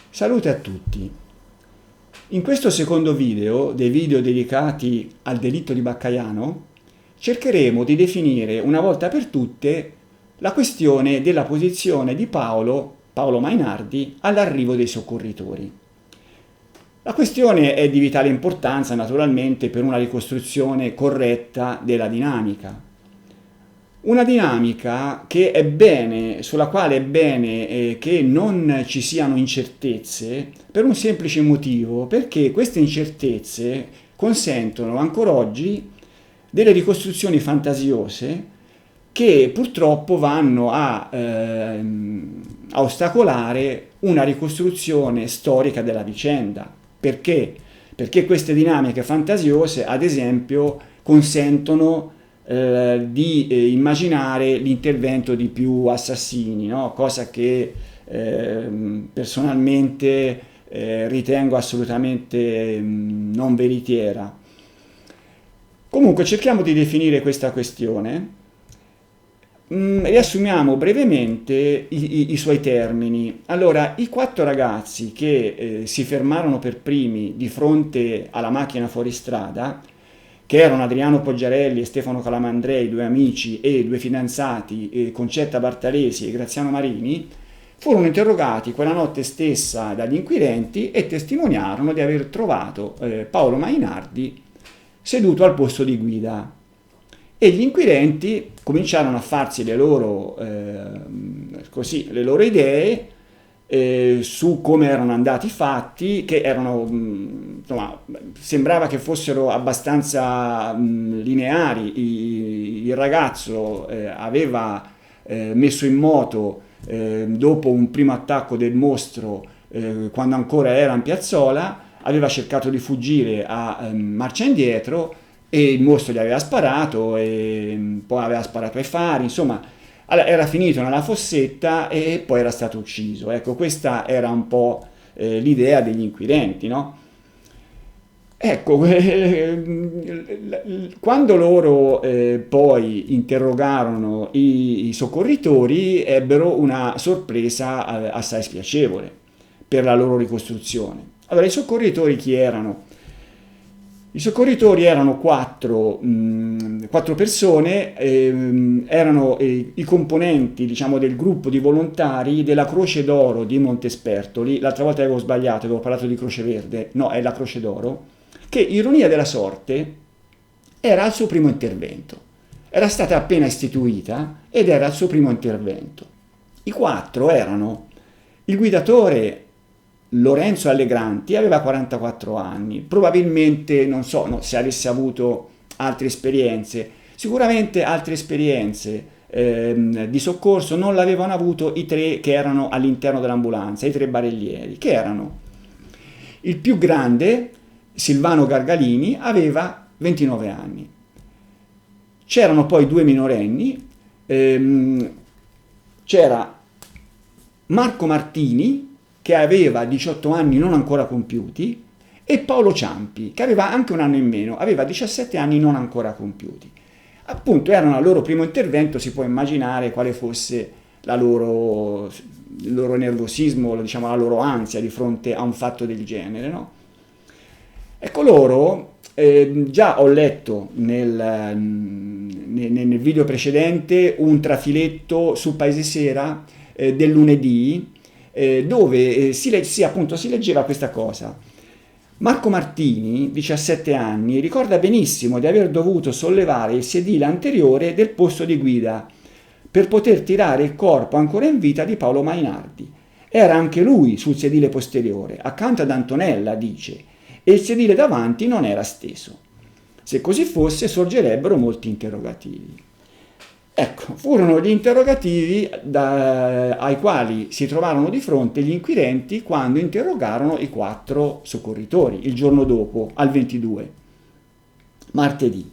Salute a tutti. In questo secondo video, dei video dedicati al delitto di Baccaiano, cercheremo di definire una volta per tutte la questione della posizione di Paolo Mainardi, all'arrivo dei soccorritori. La questione è di vitale importanza naturalmente per una ricostruzione corretta della dinamica. Una dinamica sulla quale è bene che non ci siano incertezze per un semplice motivo, perché queste incertezze consentono ancora oggi delle ricostruzioni fantasiose che purtroppo vanno a ostacolare una ricostruzione storica della vicenda. Perché? Perché queste dinamiche fantasiose, ad esempio, consentono di immaginare l'intervento di più assassini, no? Cosa che personalmente ritengo assolutamente non veritiera. Comunque cerchiamo di definire questa questione. Riassumiamo brevemente i suoi termini. Allora, i quattro ragazzi che si fermarono per primi di fronte alla macchina fuoristrada, che erano Adriano Poggiarelli e Stefano Calamandrei, due amici e due fidanzati, Concetta Bartalesi e Graziano Marini, furono interrogati quella notte stessa dagli inquirenti e testimoniarono di aver trovato Paolo Mainardi seduto al posto di guida. E gli inquirenti cominciarono a farsi le loro idee su come erano andati i fatti, che erano, insomma, sembrava che fossero abbastanza lineari. Il ragazzo aveva messo in moto, dopo un primo attacco del mostro, quando ancora era in piazzola, aveva cercato di fuggire a marcia indietro e il mostro gli aveva sparato e poi aveva sparato ai fari, insomma era finito nella fossetta e poi era stato ucciso. Ecco, questa era un po' l'idea degli inquirenti, no? Ecco, quando loro poi interrogarono i soccorritori, ebbero una sorpresa assai spiacevole per la loro ricostruzione. Allora, i soccorritori chi erano? I soccorritori erano quattro persone, erano i componenti, diciamo, del gruppo di volontari della Croce d'Oro di Montespertoli. L'altra volta avevo sbagliato, avevo parlato di Croce Verde, no, è la Croce d'Oro, che, ironia della sorte, era al suo primo intervento. Era stata appena istituita ed era al suo primo intervento. I quattro erano il guidatore Lorenzo Allegranti, aveva 44 anni, probabilmente non so se avesse avuto altre esperienze, sicuramente altre esperienze di soccorso non l'avevano avuto i tre che erano all'interno dell'ambulanza, i tre barellieri, che erano il più grande, Silvano Gargalini, aveva 29 anni. C'erano poi due minorenni, c'era Marco Martini, che aveva 18 anni non ancora compiuti, e Paolo Ciampi, che aveva anche un anno in meno, aveva 17 anni non ancora compiuti. Appunto, erano al loro primo intervento, si può immaginare quale fosse il loro nervosismo, diciamo, la loro ansia di fronte a un fatto del genere, no? Ecco, loro, già ho letto nel video precedente un trafiletto su Paese Sera del lunedì, dove si leggeva questa cosa. Marco Martini, 17 anni, ricorda benissimo di aver dovuto sollevare il sedile anteriore del posto di guida per poter tirare il corpo ancora in vita di Paolo Mainardi. Era anche lui sul sedile posteriore, accanto ad Antonella, dice, e il sedile davanti non era steso. Se così fosse, sorgerebbero molti interrogativi. Ecco, furono gli interrogativi ai quali si trovarono di fronte gli inquirenti quando interrogarono i quattro soccorritori, il giorno dopo, al 22, martedì,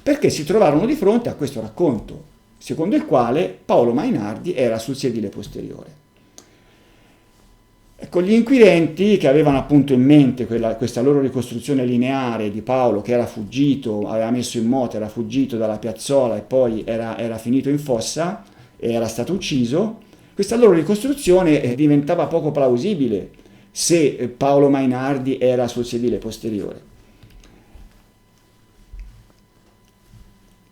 perché si trovarono di fronte a questo racconto, secondo il quale Paolo Mainardi era sul sedile posteriore. Ecco, gli inquirenti, che avevano appunto in mente questa loro ricostruzione lineare di Paolo che era fuggito, aveva messo in moto, era fuggito dalla piazzola e poi era finito in fossa e era stato ucciso, Questa loro ricostruzione diventava poco plausibile se Paolo Mainardi era sul sedile posteriore.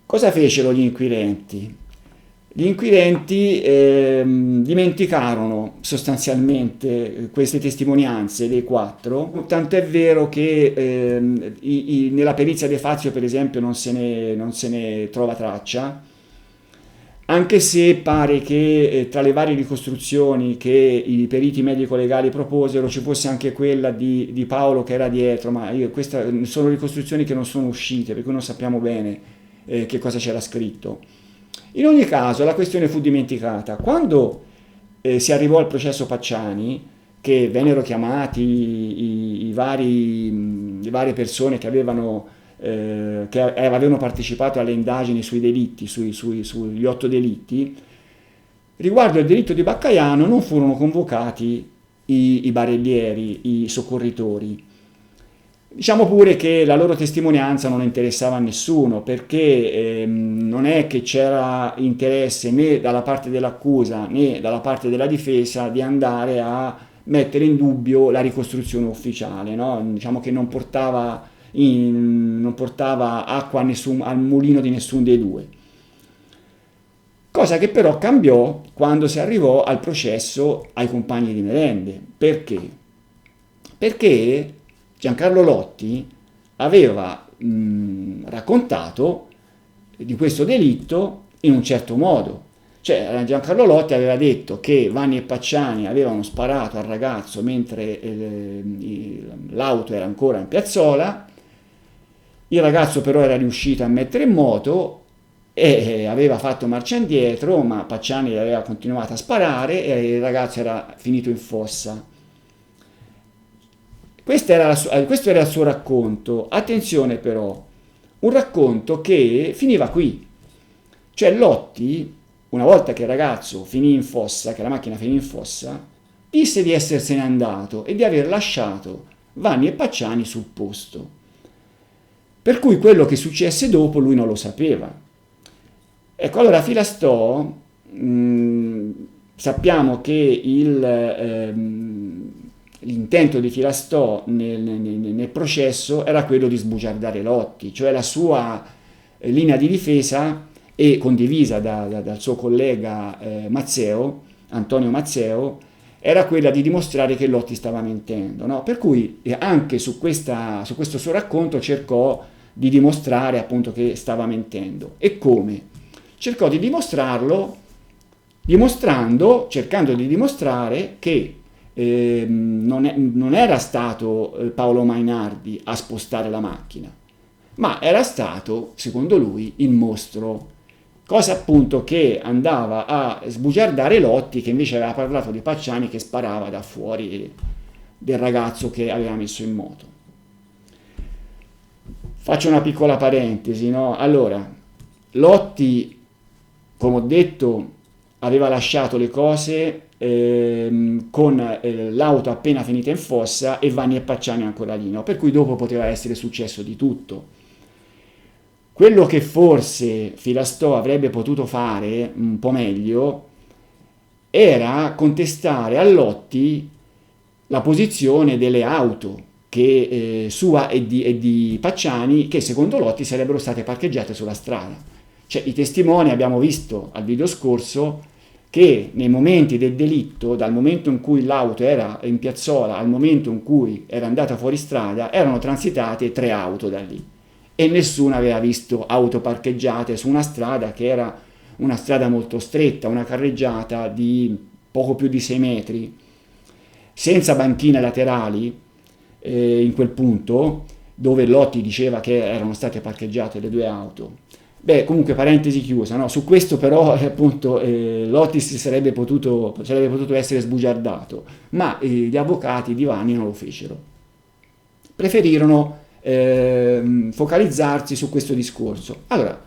Cosa fecero gli inquirenti? Gli inquirenti dimenticarono sostanzialmente queste testimonianze dei quattro, tanto è vero che nella perizia De Fazio, per esempio, non se ne trova traccia, anche se pare che tra le varie ricostruzioni che i periti medico-legali proposero ci fosse anche quella di Paolo che era dietro, ma queste sono ricostruzioni che non sono uscite, per cui non sappiamo bene che cosa c'era scritto. In ogni caso la questione fu dimenticata. Quando si arrivò al processo Pacciani, che vennero chiamati le varie persone che avevano partecipato alle indagini sui delitti, sugli 8 delitti, riguardo il delitto di Baccaiano non furono convocati i barellieri, i soccorritori. Diciamo pure che la loro testimonianza non interessava a nessuno, perché non è che c'era interesse né dalla parte dell'accusa né dalla parte della difesa di andare a mettere in dubbio la ricostruzione ufficiale, no? Diciamo che non portava acqua al mulino di nessuno dei due. Cosa che però cambiò quando si arrivò al processo ai compagni di merende. Perché? Perché Giancarlo Lotti aveva raccontato di questo delitto in un certo modo. Cioè Giancarlo Lotti aveva detto che Vanni e Pacciani avevano sparato al ragazzo mentre l'auto era ancora in piazzola, il ragazzo però era riuscito a mettere in moto e aveva fatto marcia indietro, ma Pacciani aveva continuato a sparare e il ragazzo era finito in fossa. Questo era il suo racconto. Attenzione però, un racconto che finiva qui. Cioè Lotti, una volta che il ragazzo finì in fossa, che la macchina finì in fossa, disse di essersene andato e di aver lasciato Vanni e Pacciani sul posto. Per cui quello che successe dopo lui non lo sapeva. Ecco, allora Filastò, sappiamo che l'intento di Filastò nel processo era quello di sbugiardare Lotti, cioè la sua linea di difesa, e condivisa dal suo collega Antonio Mazzeo, era quella di dimostrare che Lotti stava mentendo, no? Per cui anche su questo suo racconto cercò di dimostrare appunto che stava mentendo. E come? Cercò di dimostrarlo cercando di dimostrare che non era stato Paolo Mainardi a spostare la macchina, ma era stato, secondo lui, il mostro. Cosa appunto che andava a sbugiardare Lotti, che invece aveva parlato di Pacciani che sparava da fuori del ragazzo che aveva messo in moto. Faccio una piccola parentesi, no? Allora, Lotti, come ho detto, aveva lasciato le cose con l'auto appena finita in fossa e Vanni e Pacciani ancora lì, no? Per cui dopo poteva essere successo di tutto. Quello che forse Filastò avrebbe potuto fare un po' meglio era contestare a Lotti la posizione delle auto sua e di Pacciani, che secondo Lotti sarebbero state parcheggiate sulla strada. Cioè i testimoni, abbiamo visto al video scorso, che nei momenti del delitto, dal momento in cui l'auto era in piazzola al momento in cui era andata fuori strada, erano transitate 3 auto da lì. E nessuno aveva visto auto parcheggiate su una strada che era una strada molto stretta, una carreggiata di poco più di 6 metri, senza banchine laterali in quel punto, dove Lotti diceva che erano state parcheggiate le 2 auto. Beh, comunque parentesi chiusa, no? Su questo però appunto Lotti sarebbe potuto essere sbugiardato, ma gli avvocati di Vanni non lo fecero. Preferirono focalizzarsi su questo discorso. Allora,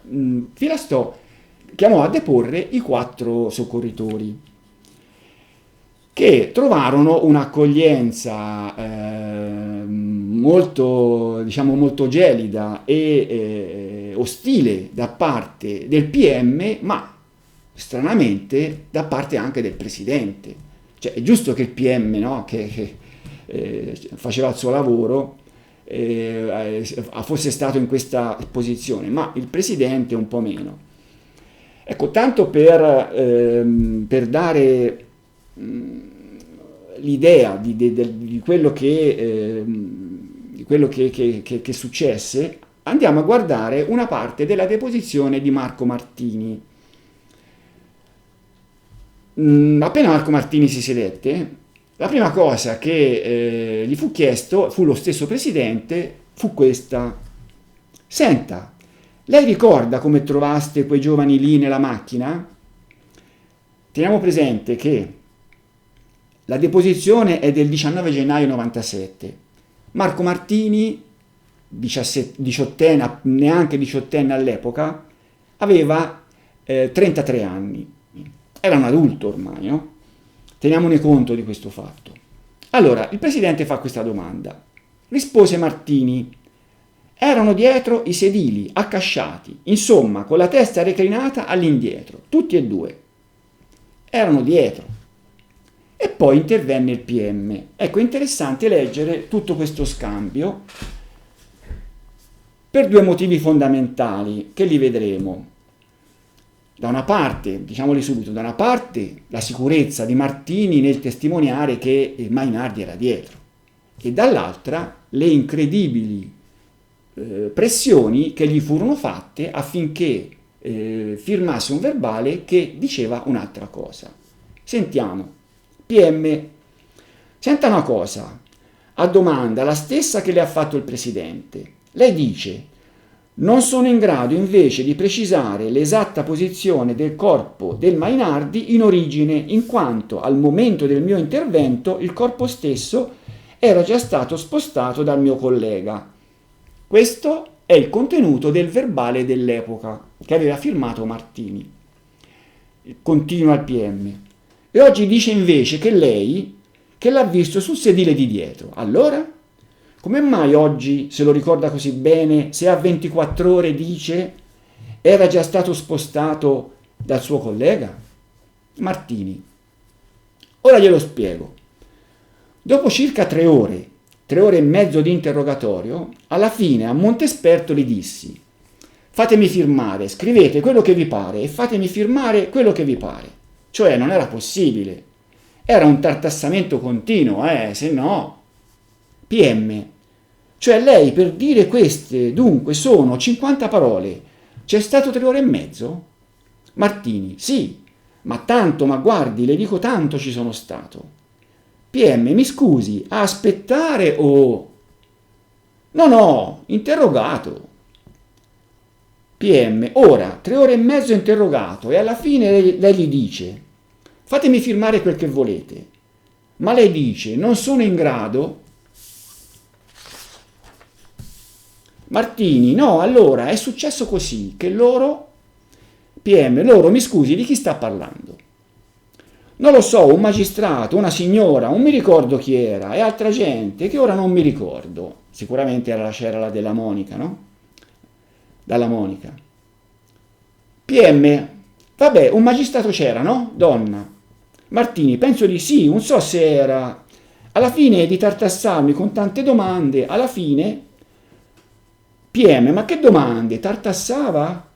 Filastò chiamò a deporre i 4 soccorritori, che trovarono un'accoglienza molto gelida e ostile da parte del PM, ma stranamente da parte anche del presidente. Cioè è giusto che il PM, no, che faceva il suo lavoro, fosse stato in questa posizione, ma il presidente un po' meno. Ecco, tanto per dare l'idea di quello che successe, andiamo a guardare una parte della deposizione di Marco Martini. Appena Marco Martini si sedette, la prima cosa che gli fu chiesto, fu lo stesso presidente, fu questa: senta, lei ricorda come trovaste quei giovani lì nella macchina? Teniamo presente che la deposizione è del 19 gennaio 97. Marco Martini, diciottenne, neanche diciottenne all'epoca, aveva 33 anni. Era un adulto ormai, no? Teniamone conto di questo fatto. Allora, il presidente fa questa domanda. Rispose Martini: erano dietro i sedili, accasciati, insomma, con la testa reclinata all'indietro, tutti e due. Erano dietro. E poi intervenne il PM. Ecco, interessante leggere tutto questo scambio per due motivi fondamentali che li vedremo. Da una parte, diciamoli subito, da una parte la sicurezza di Martini nel testimoniare che Mainardi era dietro, e dall'altra le incredibili pressioni che gli furono fatte affinché firmasse un verbale che diceva un'altra cosa. Sentiamo. PM, senta una cosa, a domanda la stessa che le ha fatto il presidente. Lei dice: non sono in grado invece di precisare l'esatta posizione del corpo del Mainardi in origine, in quanto al momento del mio intervento il corpo stesso era già stato spostato dal mio collega. Questo è il contenuto del verbale dell'epoca che aveva firmato Martini. Continua il PM. E oggi dice invece che lei che l'ha visto sul sedile di dietro. Allora? Come mai oggi se lo ricorda così bene, se a 24 ore dice era già stato spostato dal suo collega? Martini. Ora glielo spiego. Dopo circa 3 ore e mezzo di interrogatorio, alla fine a Montesperto gli dissi: fatemi firmare, scrivete quello che vi pare e fatemi firmare quello che vi pare. Cioè non era possibile. Era un tartassamento continuo, se no. PM. Cioè lei per dire queste, dunque, sono 50 parole. C'è stato 3 ore e mezzo? Martini. Sì, ma tanto, ma guardi, le dico tanto ci sono stato. PM. Mi scusi, a aspettare o... No, interrogato. PM. Ora, 3 ore e mezzo interrogato e alla fine lei gli dice: fatemi firmare quel che volete. Ma lei dice: non sono in grado. Martini, no, allora è successo così, che loro... PM, loro, mi scusi, di chi sta parlando? Non lo so, un magistrato, una signora, non mi ricordo chi era, e altra gente che ora non mi ricordo. Sicuramente c'era la della Monica, no? Dalla Monica. PM, vabbè, un magistrato c'era, no? Donna. Martini, penso di sì, non so se era... Alla fine di tartassarmi con tante domande, alla fine... PM, ma che domande? Tartassava?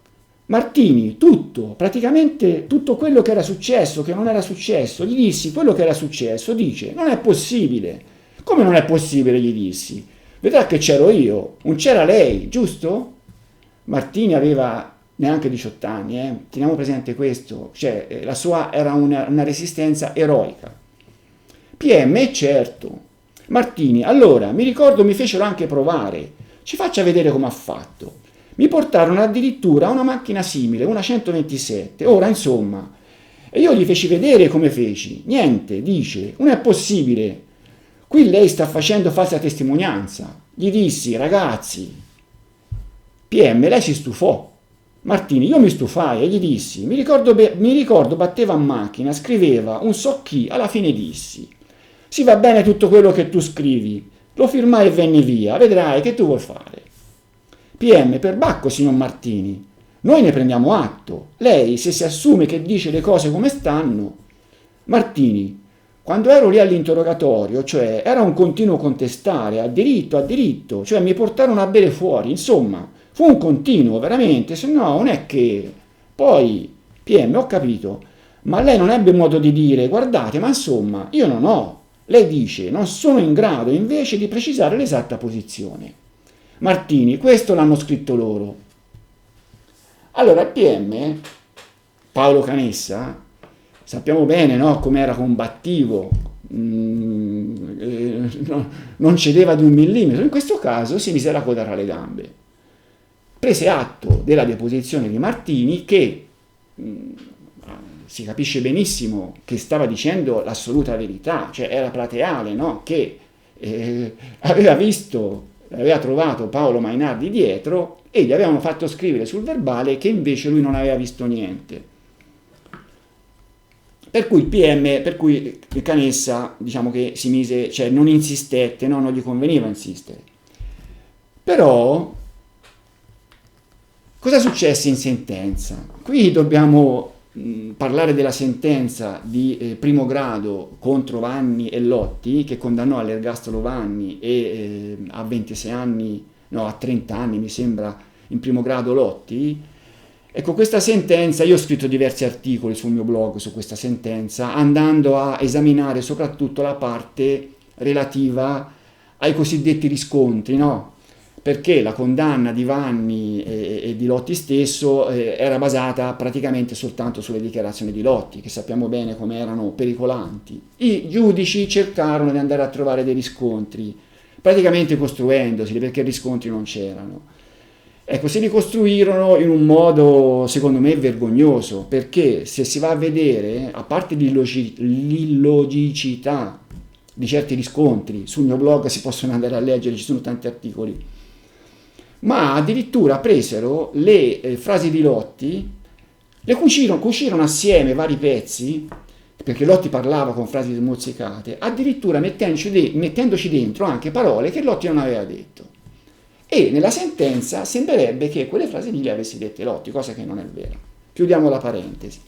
Martini, tutto, praticamente tutto quello che era successo, che non era successo. Gli dissi quello che era successo, dice, non è possibile. Come non è possibile, gli dissi? Vedrà che c'ero io, non c'era lei, giusto? Martini aveva neanche 18 anni, teniamo presente questo, cioè la sua era una resistenza eroica. PM, certo. Martini, allora, mi ricordo mi fecero anche provare. Ci faccia vedere come ha fatto. Mi portarono addirittura una macchina simile, una 127. Ora, insomma, e io gli feci vedere come feci. Niente, dice, non è possibile. Qui lei sta facendo falsa testimonianza. Gli dissi, ragazzi. PM, lei si stufò. Martini, io mi stufai e gli dissi, mi ricordo batteva a macchina, scriveva un so chi, alla fine dissi, sì va bene tutto quello che tu scrivi. Lo firmai e venni via, vedrai che tu vuoi fare. PM, per bacco, signor Martini. Noi ne prendiamo atto. Lei, se si assume che dice le cose come stanno, Martini, quando ero lì all'interrogatorio, cioè era un continuo contestare, a diritto, cioè mi portarono a bere fuori, insomma, fu un continuo, veramente, se no non è che... Poi, PM, ho capito, ma lei non ebbe modo di dire, guardate, ma insomma, io non ho. Lei dice, non sono in grado invece di precisare l'esatta posizione. Martini, questo l'hanno scritto loro. Allora il PM, Paolo Canessa, sappiamo bene, no, come era combattivo, non cedeva di un millimetro, in questo caso si mise la coda tra le gambe. Prese atto della deposizione di Martini che si capisce benissimo che stava dicendo l'assoluta verità, cioè era plateale, no? Che aveva trovato Paolo Mainardi dietro e gli avevano fatto scrivere sul verbale che invece lui non aveva visto niente. Per cui Canessa, diciamo che si mise, cioè non insistette, no? Non gli conveniva insistere. Però, cosa successe in sentenza? Qui dobbiamo parlare della sentenza di primo grado contro Vanni e Lotti, che condannò all'ergastolo Vanni e a 26 anni, no, a 30 anni mi sembra, in primo grado Lotti. Ecco, questa sentenza, io ho scritto diversi articoli sul mio blog su questa sentenza, andando a esaminare soprattutto la parte relativa ai cosiddetti riscontri, no? Perché la condanna di Vanni e di Lotti stesso era basata praticamente soltanto sulle dichiarazioni di Lotti, che sappiamo bene come erano pericolanti. I giudici cercarono di andare a trovare dei riscontri, praticamente costruendoseli, perché riscontri non c'erano. Ecco, si ricostruirono in un modo, secondo me, vergognoso, perché se si va a vedere, a parte l'illogicità di certi riscontri, sul mio blog si possono andare a leggere, ci sono tanti articoli, ma addirittura presero le frasi di Lotti, le cucirono assieme vari pezzi, perché Lotti parlava con frasi smozzicate, addirittura mettendoci dentro anche parole che Lotti non aveva detto. E nella sentenza sembrerebbe che quelle frasi lì le avesse dette Lotti, cosa che non è vera. Chiudiamo la parentesi.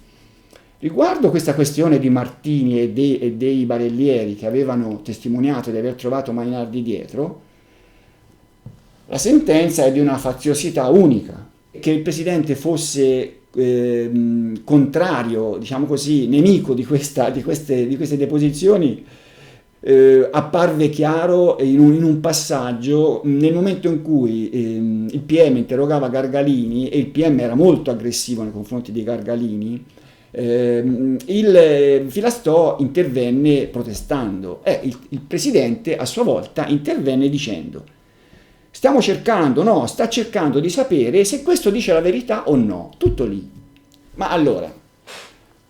Riguardo questa questione di Martini e dei barellieri che avevano testimoniato di aver trovato Mainardi dietro, la sentenza è di una faziosità unica. Che il presidente fosse contrario, diciamo così, nemico di queste deposizioni, apparve chiaro in un passaggio nel momento in cui il PM interrogava Gargalini, e il PM era molto aggressivo nei confronti di Gargalini. Il Filastò intervenne protestando e il presidente a sua volta intervenne dicendo: sta cercando di sapere se questo dice la verità o no, tutto lì. Ma allora,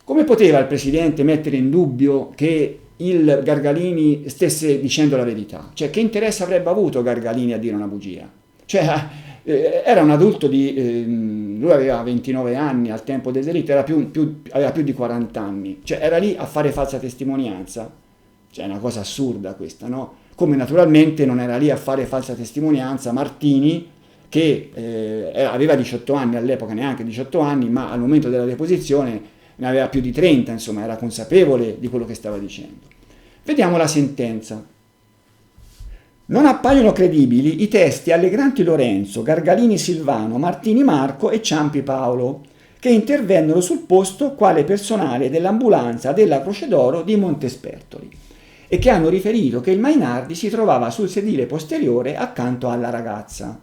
come poteva il presidente mettere in dubbio che il Gargalini stesse dicendo la verità? Cioè, che interesse avrebbe avuto Gargalini a dire una bugia? Cioè, era un adulto lui aveva 29 anni al tempo del delitto, aveva più di 40 anni, cioè era lì a fare falsa testimonianza. Cioè, è una cosa assurda questa, no? Come naturalmente non era lì a fare falsa testimonianza Martini, che aveva 18 anni all'epoca, neanche 18 anni, ma al momento della deposizione ne aveva più di 30, insomma, era consapevole di quello che stava dicendo. Vediamo la sentenza. Non appaiono credibili i testi Allegranti Lorenzo, Gargalini Silvano, Martini Marco e Ciampi Paolo, che intervennero sul posto quale personale dell'ambulanza della Croce d'Oro di Montespertoli e che hanno riferito che il Mainardi si trovava sul sedile posteriore accanto alla ragazza.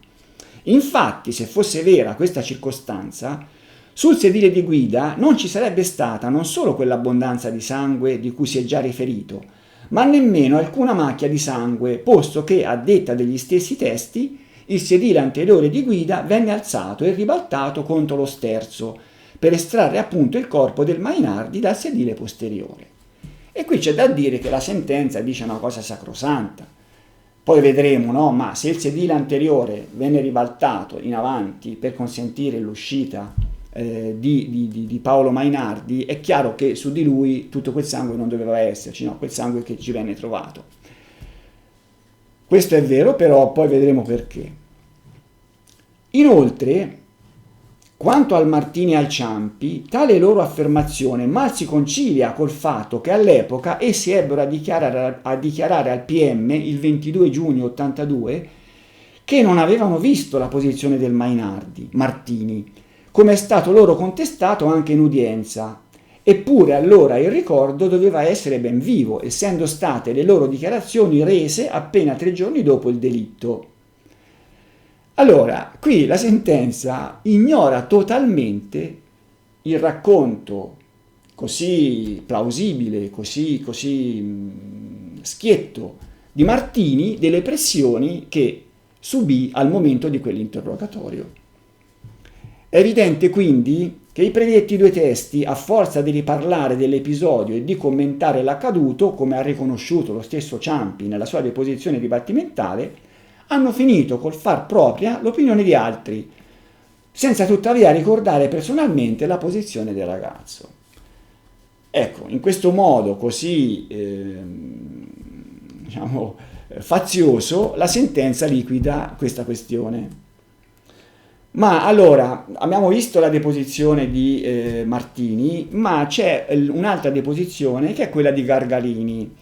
Infatti, se fosse vera questa circostanza, sul sedile di guida non ci sarebbe stata non solo quell'abbondanza di sangue di cui si è già riferito, ma nemmeno alcuna macchia di sangue, posto che, a detta degli stessi testi, il sedile anteriore di guida venne alzato e ribaltato contro lo sterzo, per estrarre appunto il corpo del Mainardi dal sedile posteriore. E qui c'è da dire che la sentenza dice una cosa sacrosanta. Poi vedremo, no? Ma se il sedile anteriore venne ribaltato in avanti per consentire l'uscita di Paolo Mainardi, è chiaro che su di lui tutto quel sangue non doveva esserci, no? Quel sangue che ci venne trovato. Questo è vero, però poi vedremo perché. Inoltre, Quanto al Martini e al Ciampi, tale loro affermazione mal si concilia col fatto che all'epoca essi ebbero a dichiarare al PM il 22 giugno 82 che non avevano visto la posizione del Martini, come è stato loro contestato anche in udienza. Eppure allora il ricordo doveva essere ben vivo, essendo state le loro dichiarazioni rese appena 3 giorni dopo il delitto. Allora, qui la sentenza ignora totalmente il racconto così plausibile, così schietto di Martini delle pressioni che subì al momento di quell'interrogatorio. È evidente quindi che i predetti due testi, a forza di riparlare dell'episodio e di commentare l'accaduto, come ha riconosciuto lo stesso Ciampi nella sua deposizione dibattimentale, hanno finito col far propria l'opinione di altri, senza tuttavia ricordare personalmente la posizione del ragazzo. Ecco, in questo modo così, fazioso, la sentenza liquida questa questione. Ma allora, abbiamo visto la deposizione di Martini, ma c'è un'altra deposizione che è quella di Gargalini.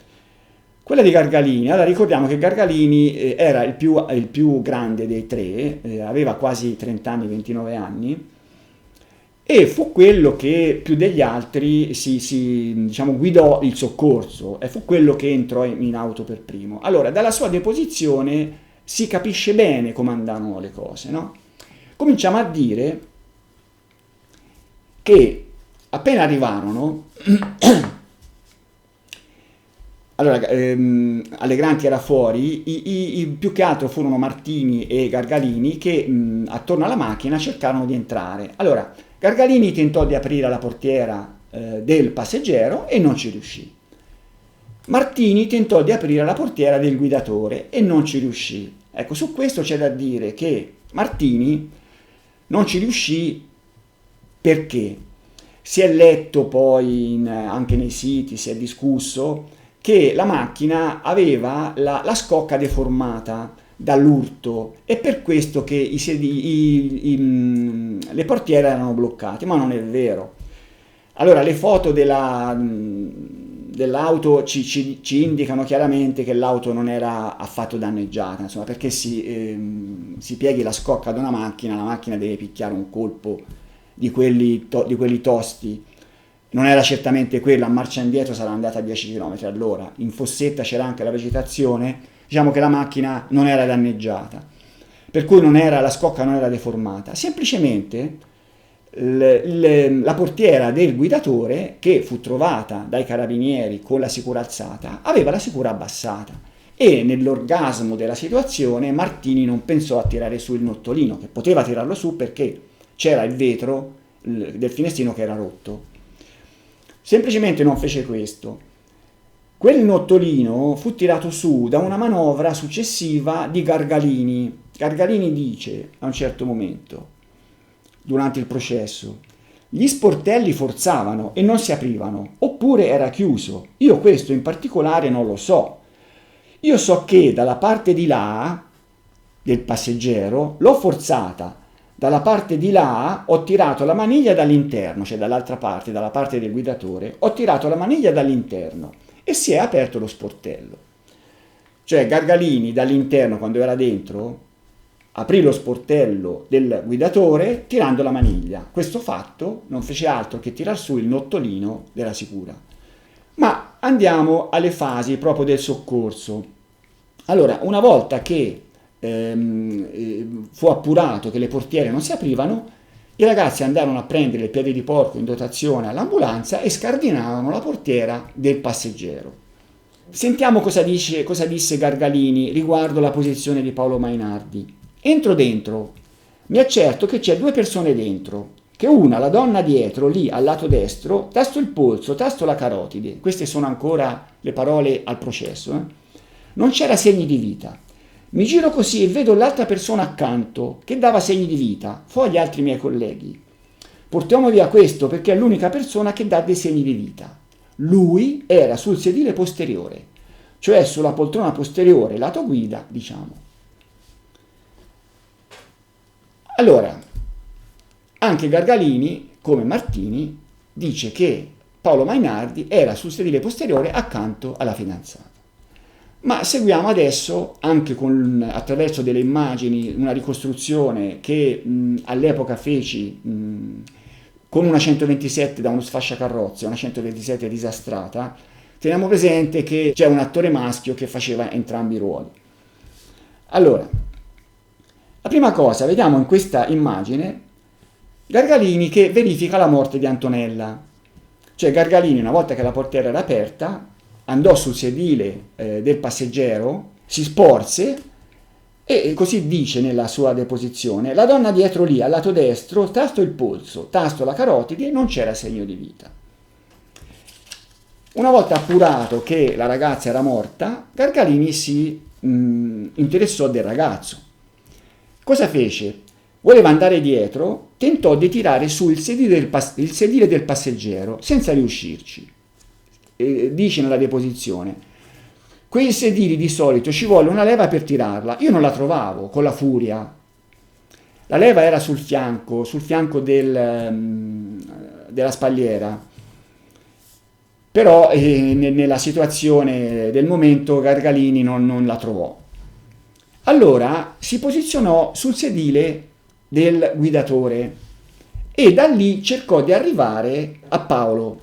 Quella di Gargalini, allora ricordiamo che Gargalini era il più grande dei tre, aveva quasi 30 anni, 29 anni, e fu quello che più degli altri guidò il soccorso, e fu quello che entrò in auto per primo. Allora, dalla sua deposizione si capisce bene come andavano le cose, no? Cominciamo a dire che appena arrivarono, allora Allegranti era fuori, i più che altro furono Martini e Gargalini che attorno alla macchina cercarono di entrare. Allora Gargalini tentò di aprire la portiera del passeggero e non ci riuscì. Martini tentò di aprire la portiera del guidatore e non ci riuscì. Ecco, su questo c'è da dire che Martini non ci riuscì perché si è letto poi anche nei siti, si è discusso che la macchina aveva la scocca deformata dall'urto e per questo che le portiere erano bloccate, ma non è vero. Allora le foto dell'auto ci indicano chiaramente che l'auto non era affatto danneggiata, insomma, perché si pieghi la scocca ad una macchina, la macchina deve picchiare un colpo di quelli tosti. Non era certamente quello, a marcia indietro sarà andata a 10 km all'ora, in fossetta c'era anche la vegetazione, diciamo che la macchina non era danneggiata, per cui la scocca non era deformata, semplicemente la portiera del guidatore, che fu trovata dai carabinieri con la sicura alzata, aveva la sicura abbassata e nell'orgasmo della situazione Martini non pensò a tirare su il nottolino, che poteva tirarlo su perché c'era il vetro del finestrino che era rotto. Semplicemente non fece questo. Quel nottolino fu tirato su da una manovra successiva di Gargalini. Gargalini dice a un certo momento, durante il processo, gli sportelli forzavano e non si aprivano, oppure era chiuso. Io questo in particolare non lo so. Io so che dalla parte di là del passeggero l'ho forzata, dalla parte di là ho tirato la maniglia dall'interno, cioè dall'altra parte, dalla parte del guidatore, ho tirato la maniglia dall'interno e si è aperto lo sportello. Cioè Gargalini dall'interno, quando era dentro, aprì lo sportello del guidatore tirando la maniglia. Questo fatto non fece altro che tirar su il nottolino della sicura. Ma andiamo alle fasi proprio del soccorso. Allora, una volta che fu appurato che le portiere non si aprivano, i ragazzi andarono a prendere il piede di porco in dotazione all'ambulanza e scardinarono la portiera del passeggero. Sentiamo cosa disse Gargalini riguardo la posizione di Paolo Mainardi. Entro dentro, mi accerto che c'è 2 persone dentro, che una, la donna dietro, lì al lato destro, tasto il polso, tasto la carotide. Queste sono ancora le parole al processo. Non c'era segni di vita. Mi giro così e vedo l'altra persona accanto che dava segni di vita, fu agli altri miei colleghi. Portiamo via questo perché è l'unica persona che dà dei segni di vita. Lui era sul sedile posteriore, cioè sulla poltrona posteriore, lato guida, diciamo. Allora, Anche Gargalini, come Martini, dice che Paolo Mainardi era sul sedile posteriore accanto alla fidanzata. Ma seguiamo adesso, anche attraverso delle immagini, una ricostruzione che all'epoca feci con una 127 da uno sfasciacarrozze, una 127 disastrata. Teniamo presente che c'è un attore maschio che faceva entrambi i ruoli. Allora, la prima cosa, vediamo in questa immagine Gargalini che verifica la morte di Antonella. Cioè Gargalini, una volta che la portiera era aperta, andò sul sedile del passeggero, si sporse e così dice nella sua deposizione: la donna dietro lì, al lato destro, tasto il polso, tasto la carotide, non c'era segno di vita. Una volta appurato che la ragazza era morta, Gargalini si interessò del ragazzo. Cosa fece? Voleva andare dietro, tentò di tirare su il sedile del passeggero senza riuscirci. Dice nella deposizione: quei sedili di solito ci vuole una leva per tirarla, io non la trovavo con la furia. La leva era sul fianco della spalliera, però nella situazione del momento Gargalini non la trovò. Allora si posizionò sul sedile del guidatore e da lì cercò di arrivare a Paolo.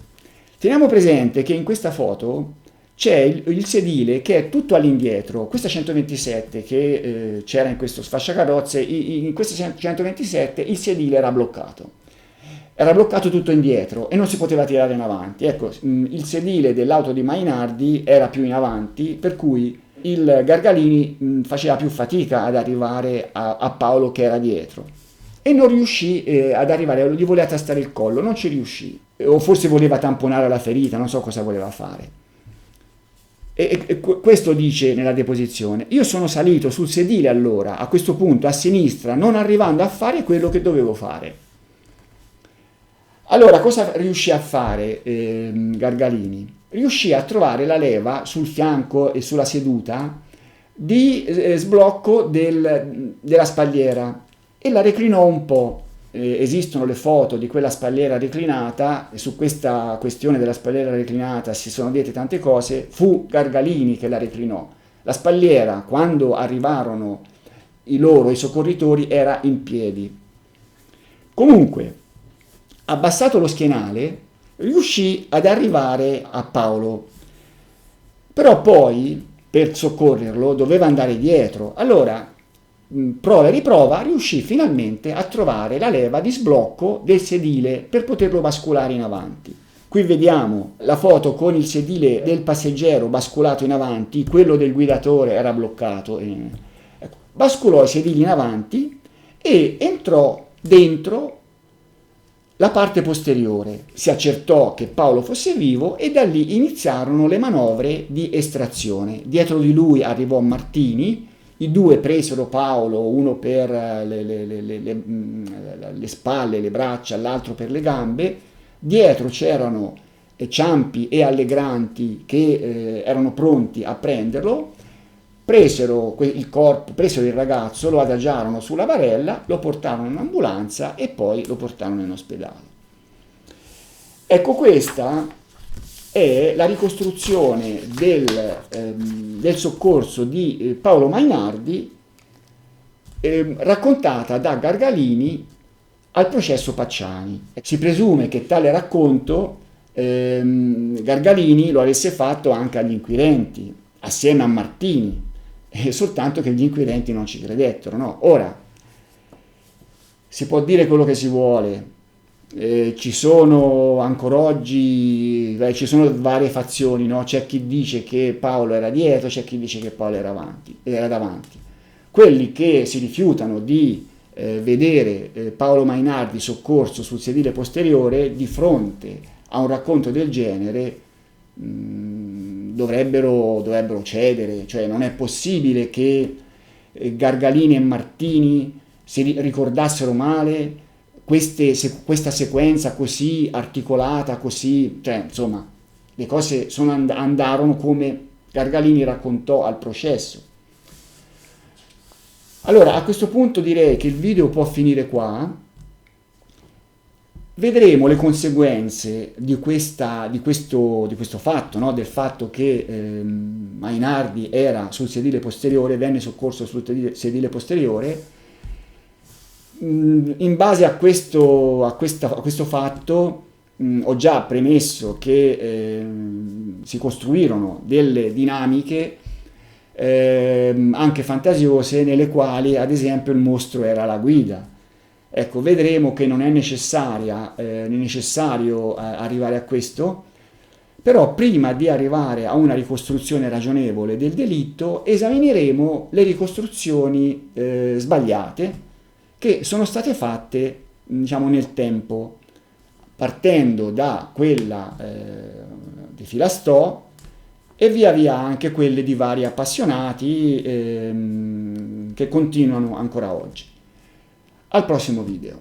Teniamo presente che in questa foto c'è il sedile che è tutto all'indietro. Questa 127 che c'era in questo sfasciacarrozze, in questa 127 il sedile era bloccato tutto indietro e non si poteva tirare in avanti. Ecco, il sedile dell'auto di Mainardi era più in avanti, per cui il Gargalini faceva più fatica ad arrivare a Paolo che era dietro e non riuscì ad arrivare, gli voleva tastare il collo, non ci riuscì, o forse voleva tamponare la ferita, non so cosa voleva fare. E questo dice nella deposizione: io sono salito sul sedile allora, a questo punto a sinistra, non arrivando a fare quello che dovevo fare. Allora cosa riuscì a fare Gargalini? Riuscì a trovare la leva sul fianco e sulla seduta di sblocco della spalliera e la reclinò un po'. Esistono le foto di quella spalliera reclinata e su questa questione della spalliera reclinata si sono dette tante cose. Fu Gargalini che la reclinò. La spalliera, quando arrivarono i soccorritori, era in piedi. Comunque, abbassato lo schienale, riuscì ad arrivare a Paolo, però poi per soccorrerlo doveva andare dietro. Allora, prova e riprova, riuscì finalmente a trovare la leva di sblocco del sedile per poterlo basculare in avanti. Qui vediamo la foto con il sedile del passeggero basculato in avanti, quello del guidatore era bloccato. Ecco, basculò i sedili in avanti e entrò dentro la parte posteriore, si accertò che Paolo fosse vivo e da lì iniziarono le manovre di estrazione. Dietro di lui arrivò Martini, i due presero Paolo, uno per le spalle, le braccia, l'altro per le gambe. Dietro c'erano Ciampi e Allegranti che erano pronti a prenderlo. Presero il ragazzo, lo adagiarono sulla barella, lo portarono in ambulanza e poi lo portarono in ospedale. Ecco, questa è la ricostruzione del soccorso di Paolo Mainardi raccontata da Gargalini al processo Pacciani. Si presume che tale racconto Gargalini lo avesse fatto anche agli inquirenti, assieme a Martini, soltanto che gli inquirenti non ci credettero, no? Ora, si può dire quello che si vuole, ci sono ancora oggi, ci sono varie fazioni, no? C'è chi dice che Paolo era dietro, c'è chi dice che Paolo era davanti. Quelli che si rifiutano di vedere Paolo Mainardi soccorso sul sedile posteriore di fronte a un racconto del genere dovrebbero cedere, cioè non è possibile che Gargalini e Martini si ricordassero male questa sequenza così articolata, così, cioè insomma le cose andarono come Gargalini raccontò al processo. Allora a questo punto direi che il video può finire qua Vedremo le conseguenze di questo fatto, no? Del fatto che Mainardi era sul sedile posteriore, venne soccorso sul sedile posteriore. In base a questo fatto, ho già premesso che si costruirono delle dinamiche anche fantasiose, nelle quali ad esempio il mostro era la guida. Ecco, vedremo che non è necessario arrivare a questo, però prima di arrivare a una ricostruzione ragionevole del delitto, esamineremo le ricostruzioni sbagliate che sono state fatte, diciamo, nel tempo, partendo da quella di Filastò e via via anche quelle di vari appassionati che continuano ancora oggi. Al prossimo video.